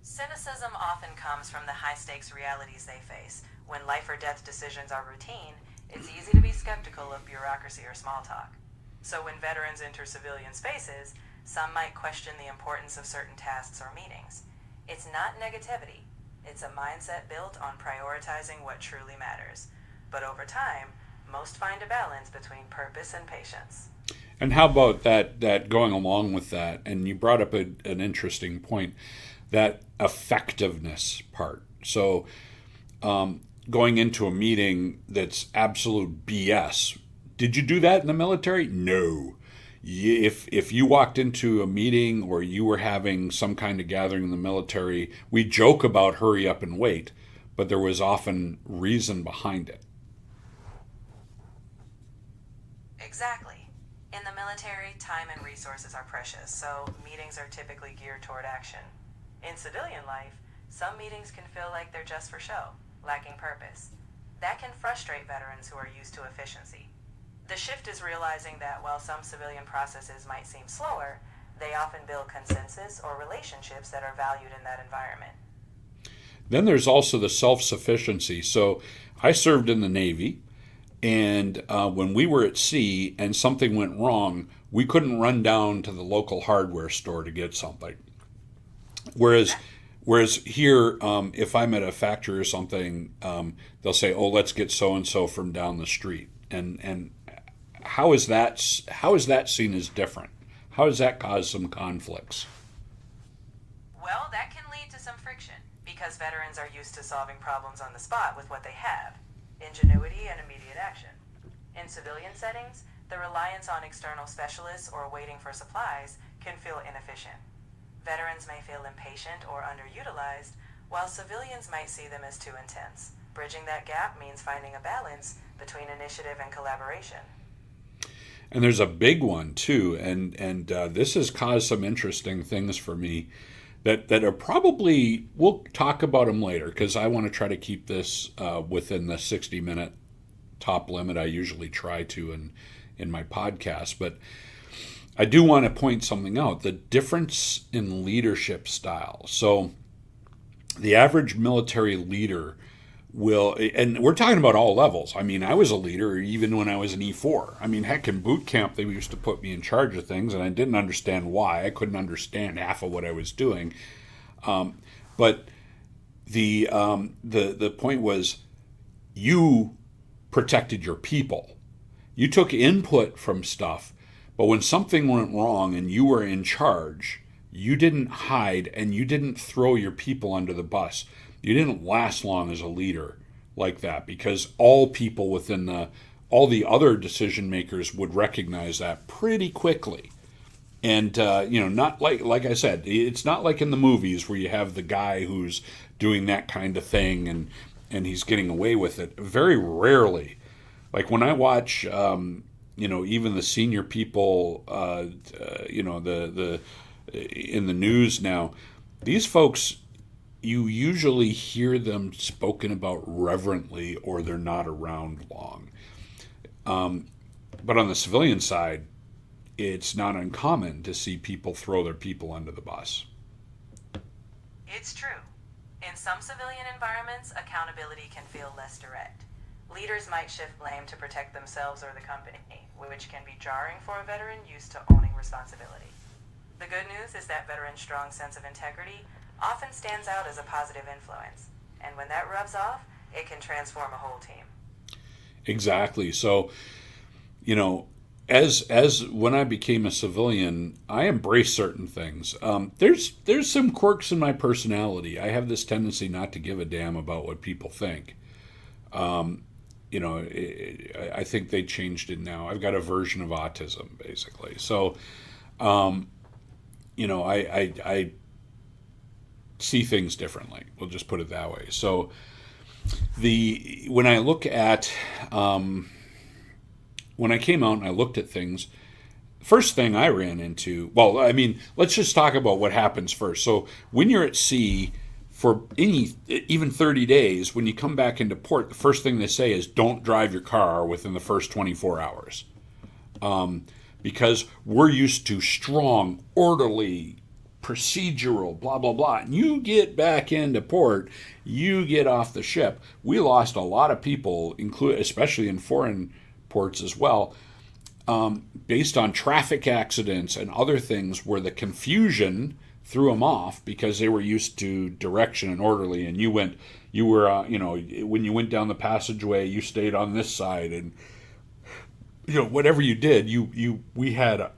Cynicism often comes from the high-stakes realities they face. When life or death decisions are routine, it's easy to be skeptical of bureaucracy or small talk. So when veterans enter civilian spaces, some might question the importance of certain tasks or meetings. It's not negativity. It's a mindset built on prioritizing what truly matters. But over time, most find a balance between purpose and patience. And how about that going along with that, and you brought up an interesting point, that effectiveness part. So going into a meeting that's absolute BS. Did you do that in the military? No. If you walked into a meeting or you were having some kind of gathering in the military, we joke about hurry up and wait, but there was often reason behind it. Exactly. In the military, time and resources are precious, so meetings are typically geared toward action. In civilian life, some meetings can feel like they're just for show, lacking purpose. That can frustrate veterans who are used to efficiency. The shift is realizing that while some civilian processes might seem slower, they often build consensus or relationships that are valued in that environment. Then there's also the self-sufficiency. So I served in the Navy, and when we were at sea and something went wrong, we couldn't run down to the local hardware store to get something. Whereas Whereas here, if I'm at a factory or something, they'll say, "Oh, let's get so and so from down the street." And how is that seen as different? How does that cause some conflicts? Well, that can lead to some friction because veterans are used to solving problems on the spot with what they have ingenuity and immediate action. In civilian settings, the reliance on external specialists or waiting for supplies can feel inefficient. Veterans may feel impatient or underutilized, while civilians might see them as too intense. Bridging that gap means finding a balance between initiative and collaboration. And there's a big one too, and this has caused some interesting things for me that are probably, we'll talk about them later because I want to try to keep this within the 60-minute top limit I usually try to in my podcast. But I do want to point something out, the difference in leadership style. So the average military leader will, and we're talking about all levels. I mean, I was a leader even when I was an E4. I mean, heck, in boot camp, they used to put me in charge of things, and I didn't understand why. I couldn't understand half of what I was doing. But the point was, you protected your people. You took input from stuff, but when something went wrong and you were in charge, you didn't hide and you didn't throw your people under the bus. You didn't last long as a leader like that because all people within all the other decision makers would recognize that pretty quickly. And not like I said, it's not like in the movies where you have the guy who's doing that kind of thing and he's getting away with it. Very rarely, like when I watch, even the senior people, the in the news now, these folks, you usually hear them spoken about reverently or they're not around long. But on the civilian side, it's not uncommon to see people throw their people under the bus. It's true. In some civilian environments, accountability can feel less direct. Leaders might shift blame to protect themselves or the company, which can be jarring for a veteran used to owning responsibility. The good news is that veterans' strong sense of integrity often stands out as a positive influence, and when that rubs off, it can transform a whole team. Exactly. So, as when I became a civilian, I embraced certain things. There's some quirks in my personality. I have this tendency not to give a damn about what people think. I think they changed it now. I've got a version of autism, basically. So, I see things differently. We'll just put it that way. So, when I look at when I came out and I looked at things, first thing I ran into, let's just talk about what happens first. So when you're at sea for even 30 days, when you come back into port, the first thing they say is don't drive your car within the first 24 hours. Because we're used to strong, orderly, procedural, blah, blah, blah. And you get back into port, you get off the ship. We lost a lot of people, especially in foreign ports as well, based on traffic accidents and other things where the confusion threw them off because they were used to direction and orderly. And when you went down the passageway, you stayed on this side, and whatever you did, we had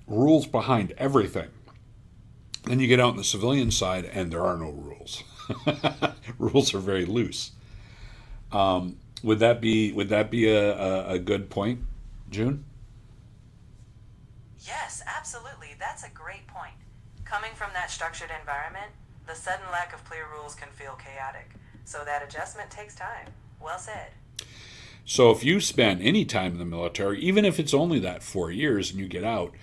rules behind everything. Then you get out on the civilian side, and there are no rules. Rules are very loose. Would that be a good point, June? Yes, absolutely. That's a great point. Coming from that structured environment, the sudden lack of clear rules can feel chaotic. So that adjustment takes time. Well said. So if you spend any time in the military, even if it's only that 4 years and you get out,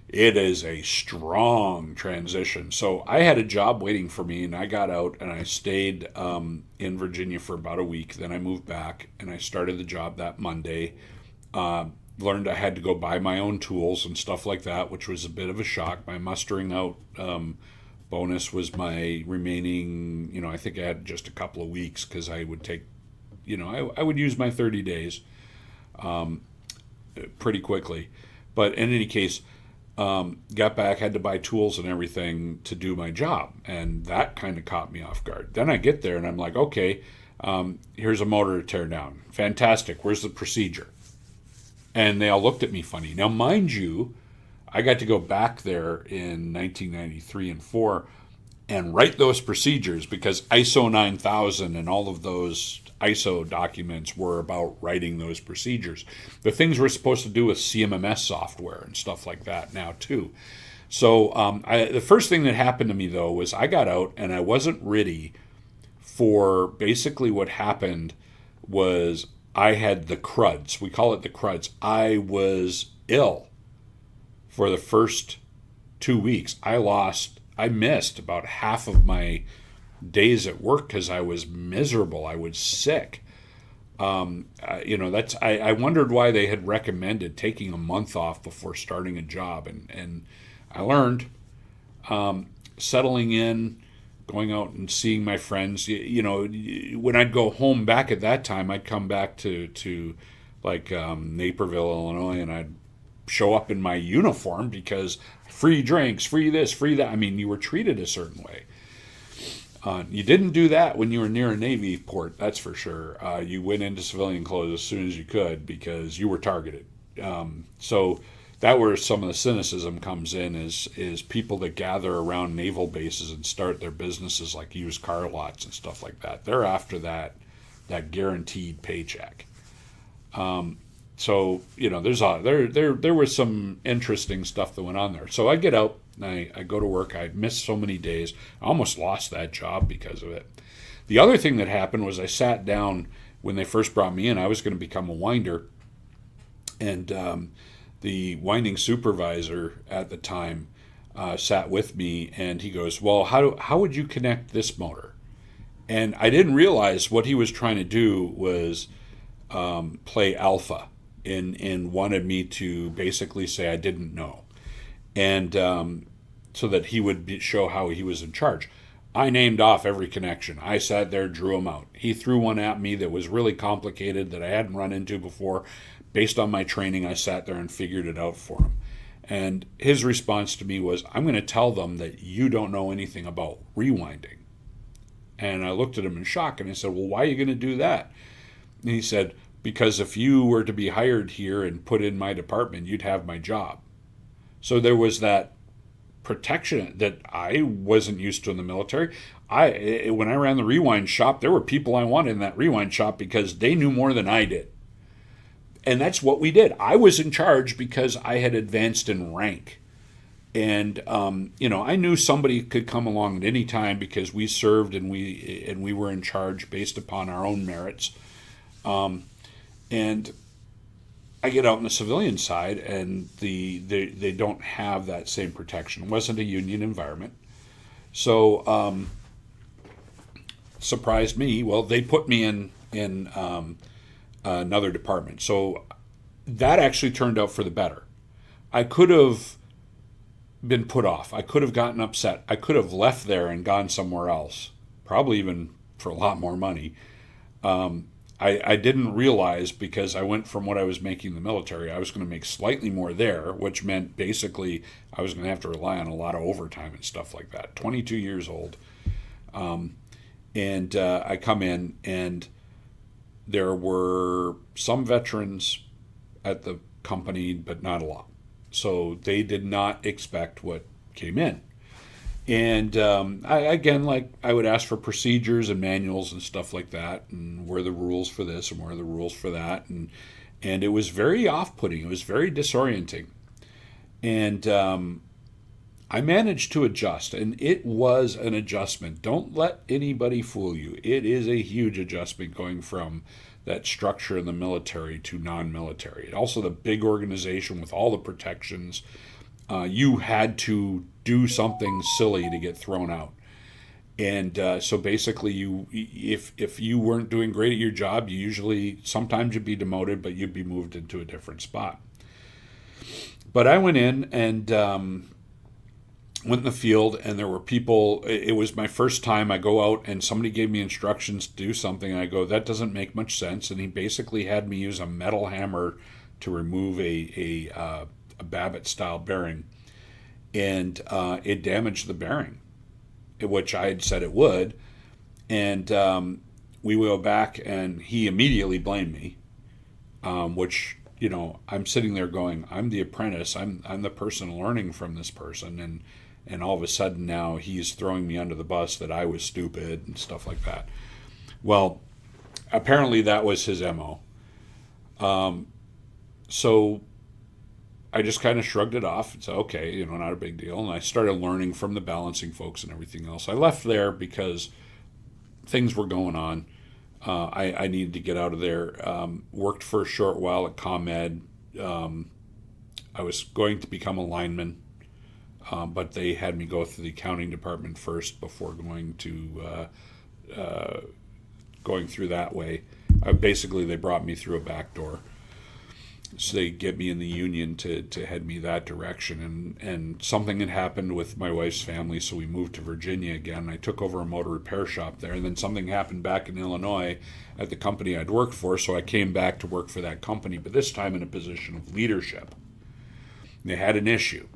it is a strong transition. So I had a job waiting for me, and I got out and I stayed in Virginia for about a week. Then I moved back and I started the job that Monday. Learned I had to go buy my own tools and stuff like that, which was a bit of a shock. My mustering out bonus was my remaining, I think I had just a couple of weeks because I would take, I would use my 30 days pretty quickly. But in any case, got back, had to buy tools and everything to do my job. And that kind of caught me off guard. Then I get there and I'm like, okay, here's a motor to tear down. Fantastic. Where's the procedure? And they all looked at me funny. Now, mind you, I got to go back there in 1993 and 4 and write those procedures because ISO 9000 and all of those ISO documents were about writing those procedures. The things we're supposed to do with CMMS software and stuff like that now too. So the first thing that happened to me though was I got out and I wasn't ready for basically what happened was I had the cruds. We call it the cruds. I was ill for the first 2 weeks. I missed about half of my days at work because I was miserable. I was sick. I wondered why they had recommended taking a month off before starting a job, and I learned settling in, going out and seeing my friends. When I'd go home back at that time, I'd come back to like Naperville, Illinois, and I'd show up in my uniform because free drinks, free this, free that. I mean, you were treated a certain way. You didn't do that when you were near a Navy port, that's for sure. You went into civilian clothes as soon as you could because you were targeted. So that where some of the cynicism comes in is people that gather around naval bases and start their businesses like used car lots and stuff like that. They're after that guaranteed paycheck. So there was some interesting stuff that went on there. So I get out and I go to work. I missed so many days. I almost lost that job because of it. The other thing that happened was I sat down when they first brought me in. I was going to become a winder, and the winding supervisor at the time sat with me, and he goes, "Well, how would you connect this motor?" And I didn't realize what he was trying to do was play alpha. And wanted me to basically say I didn't know, and so that he would show how he was in charge. I named off every connection. I sat there, drew them out. He threw one at me that was really complicated that I hadn't run into before. Based on my training, I sat there and figured it out for him. And his response to me was, "I'm going to tell them that you don't know anything about rewinding." And I looked at him in shock and I said, "Well, why are you going to do that?" And he said, "Because if you were to be hired here and put in my department, you'd have my job." So there was that protection that I wasn't used to in the military. When I ran the rewind shop, there were people I wanted in that rewind shop because they knew more than I did. And that's what we did. I was in charge because I had advanced in rank. And I knew somebody could come along at any time because we served and we were in charge based upon our own merits. And I get out on the civilian side, and they don't have that same protection. It wasn't a union environment. So, surprised me. Well, they put me in another department. So that actually turned out for the better. I could have been put off. I could have gotten upset. I could have left there and gone somewhere else, probably even for a lot more money. I didn't realize because I went from what I was making in the military, I was going to make slightly more there, which meant basically I was going to have to rely on a lot of overtime and stuff like that. 22 years old. And I come in, and there were some veterans at the company, but not a lot. So they did not expect what came in. And I would ask for procedures and manuals and stuff like that, and where are the rules for this and where are the rules for that, and it was very off-putting. It was very disorienting, and I managed to adjust, and it was an adjustment. Don't let anybody fool you. It is a huge adjustment going from that structure in the military to non-military. Also, the big organization with all the protections. You had to do something silly to get thrown out. And so basically, if you weren't doing great at your job, sometimes you'd be demoted, but you'd be moved into a different spot. But I went in and went in the field, and there were people. It was my first time. I go out, and somebody gave me instructions to do something, and I go, that doesn't make much sense. And he basically had me use a metal hammer to remove a Babbitt style bearing, and it damaged the bearing, which I had said it would. And we go back, and he immediately blamed me, which, I'm sitting there going, I'm the apprentice. I'm the person learning from this person. And all of a sudden now he's throwing me under the bus that I was stupid and stuff like that. Well, apparently that was his MO. So I just kind of shrugged it off and said, okay, not a big deal. And I started learning from the balancing folks and everything else. I left there because things were going on. I needed to get out of there. Worked for a short while at ComEd. I was going to become a lineman, but they had me go through the accounting department first before going through that way. Basically, they brought me through a back door. So they get me in the union to head me that direction. And something had happened with my wife's family, so we moved to Virginia again. I took over a motor repair shop there, and then something happened back in Illinois at the company I'd worked for, so I came back to work for that company, but this time in a position of leadership. They had an issue.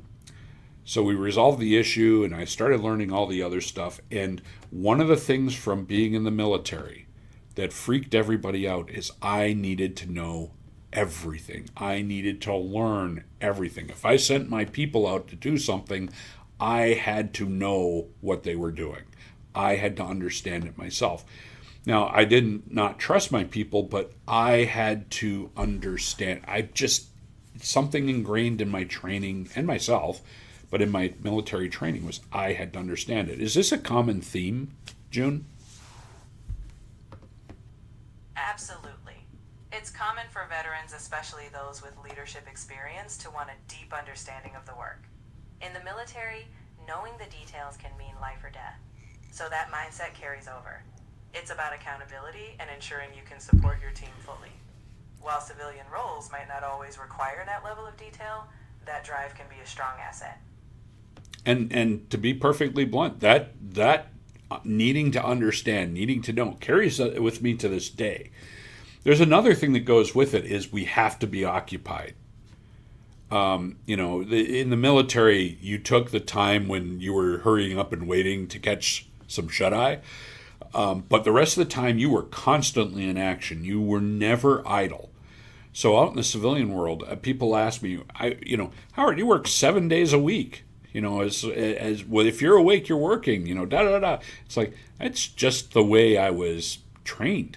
So we resolved the issue, and I started learning all the other stuff. And one of the things from being in the military that freaked everybody out is I needed to know everything. I needed to learn everything. If I sent my people out to do something, I had to know what they were doing. I had to understand it myself. Now, I didn't not trust my people, but I had to understand. Something ingrained in my training and myself, but in my military training was I had to understand it. Is this a common theme, June? Absolutely. It's common for veterans, especially those with leadership experience, to want a deep understanding of the work. In the military, knowing the details can mean life or death. So that mindset carries over. It's about accountability and ensuring you can support your team fully. While civilian roles might not always require that level of detail, that drive can be a strong asset. And to be perfectly blunt, that needing to understand, needing to know, carries with me to this day. There's another thing that goes with it is we have to be occupied. In the military, you took the time when you were hurrying up and waiting to catch some shut-eye. But the rest of the time, you were constantly in action. You were never idle. So out in the civilian world, people ask me, Howard, you work 7 days a week. As well, if you're awake, you're working. It's like that's just the way I was trained.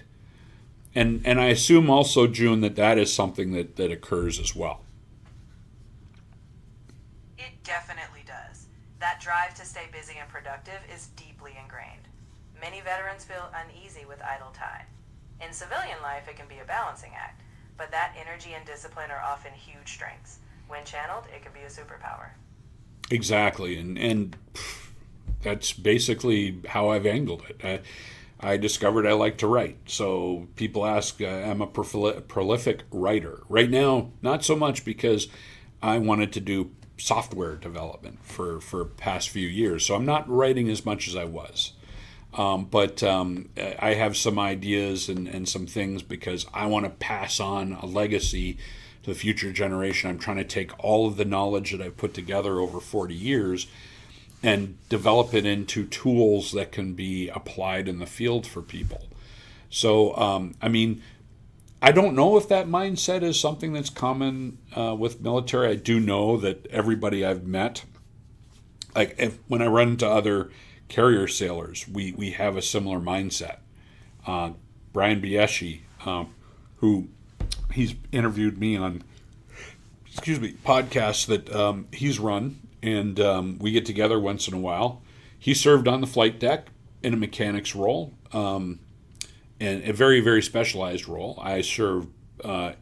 And I assume also, June, that is something that occurs as well. It definitely does. That drive to stay busy and productive is deeply ingrained. Many veterans feel uneasy with idle time. In civilian life, it can be a balancing act, but that energy and discipline are often huge strengths. When channeled, it can be a superpower. Exactly, and that's basically how I've angled it. I discovered I like to write. So people ask, I'm a prolific writer. Right now, not so much because I wanted to do software development for past few years. So I'm not writing as much as I was. But I have some ideas and some things because I want to pass on a legacy to the future generation. I'm trying to take all of the knowledge that I've put together over 40 years and develop it into tools that can be applied in the field for people. So, I don't know if that mindset is something that's common with military. I do know that everybody I've met, when I run into other carrier sailors, we have a similar mindset. Brian Bieschi, who he's interviewed me on, podcasts that he's run, and we get together once in a while. He served on the flight deck in a mechanic's role, and a very, very specialized role. I served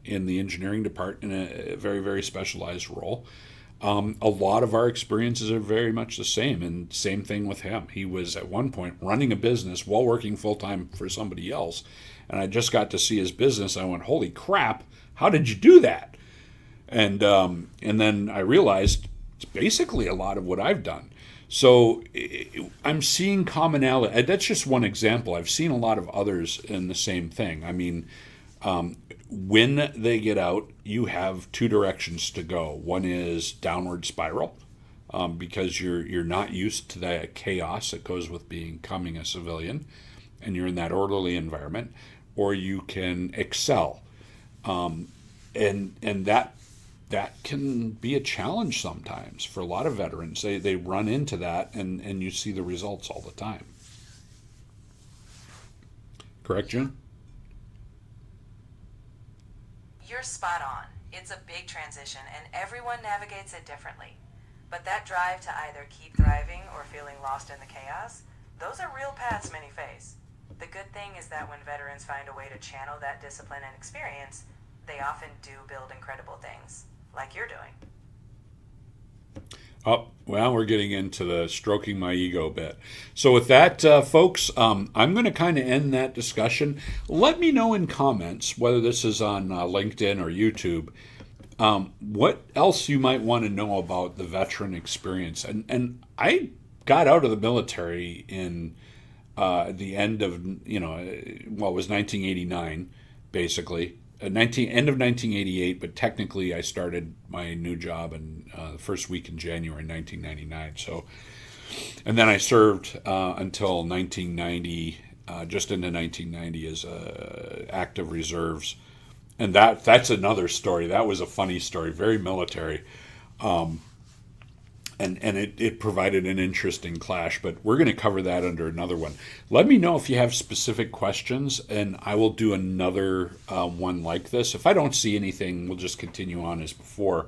in the engineering department in a very, very specialized role. A lot of our experiences are very much the same, and same thing with him. He was at one point running a business while working full-time for somebody else, and I just got to see his business. I went, holy crap, how did you do that? And then I realized it's basically a lot of what I've done. So I'm seeing commonality. That's just one example. I've seen a lot of others in the same thing. I mean, when they get out, you have two directions to go. One is downward spiral. because you're not used to that chaos that goes with becoming a civilian, and you're in that orderly environment, or you can excel, and that can be a challenge sometimes for a lot of veterans. They run into that, and you see the results all the time. Correct, June? You're spot on. It's a big transition, and everyone navigates it differently. But that drive to either keep thriving or feeling lost in the chaos, those are real paths many face. The good thing is that when veterans find a way to channel that discipline and experience, they often do build incredible things, like you're doing. Oh, well, we're getting into the stroking my ego bit. So with that, folks, I'm going to kind of end that discussion. Let me know in comments, whether this is on LinkedIn or YouTube, what else you might want to know about the veteran experience. And I got out of the military in the end of, it was 1989, basically. End of 1988, but technically I started my new job in the first week in January 1999. So, and then I served until 1990, just into 1990 as active reserves, and that's another story. That was a funny story, very military, and it provided an interesting clash. But we're going to cover that under another one. Let me know if you have specific questions, and I will do another one like this. If I don't see anything, we'll just continue on as before.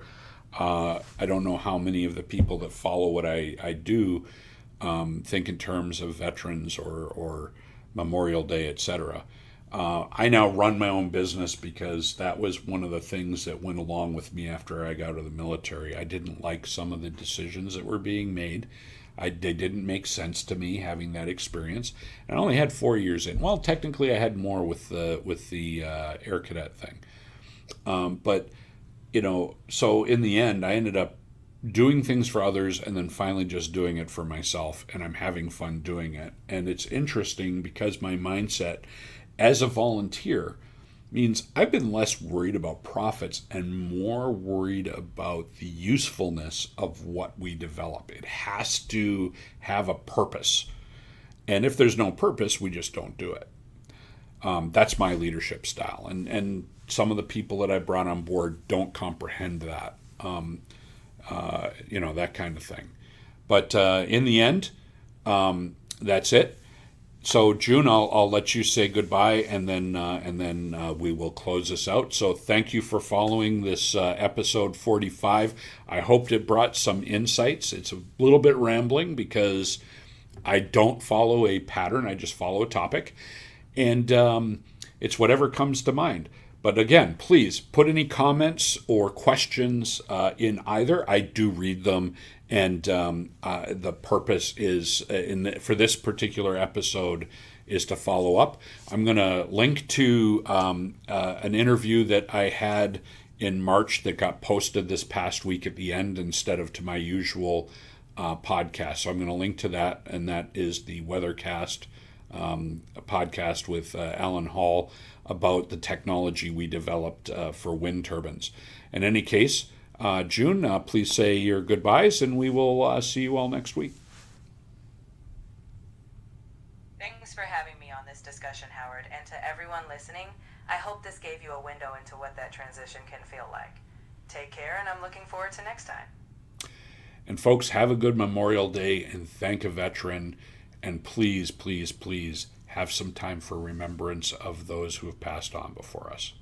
I don't know how many of the people that follow what I do think in terms of veterans or Memorial Day, etc. I now run my own business because that was one of the things that went along with me after I got out of the military. I didn't like some of the decisions that were being made. They didn't make sense to me having that experience. And I only had 4 years in. Well, technically, I had more with the Air Cadet thing. But so in the end, I ended up doing things for others and then finally just doing it for myself. And I'm having fun doing it. And it's interesting because my mindset as a volunteer means I've been less worried about profits and more worried about the usefulness of what we develop. It has to have a purpose. And if there's no purpose, we just don't do it. That's my leadership style. And some of the people that I brought on board don't comprehend that, that kind of thing. But in the end, that's it. So June, I'll let you say goodbye, and then we will close this out. So thank you for following this episode 45. I hoped it brought some insights. It's a little bit rambling because I don't follow a pattern. I just follow a topic, and it's whatever comes to mind. But again, please put any comments or questions in either. I do read them. And the purpose is, for this particular episode, is to follow up. I'm going to link to an interview that I had in March that got posted this past week at the end instead of to my usual podcast. So I'm going to link to that, and that is the Weathercast podcast with Alan Hall about the technology we developed for wind turbines. In any case, June, please say your goodbyes, and we will see you all next week. Thanks for having me on this discussion, Howard, and to everyone listening, I hope this gave you a window into what that transition can feel like. Take care, and I'm looking forward to next time. And folks, have a good Memorial Day and thank a veteran, and please, please, please have some time for remembrance of those who have passed on before us.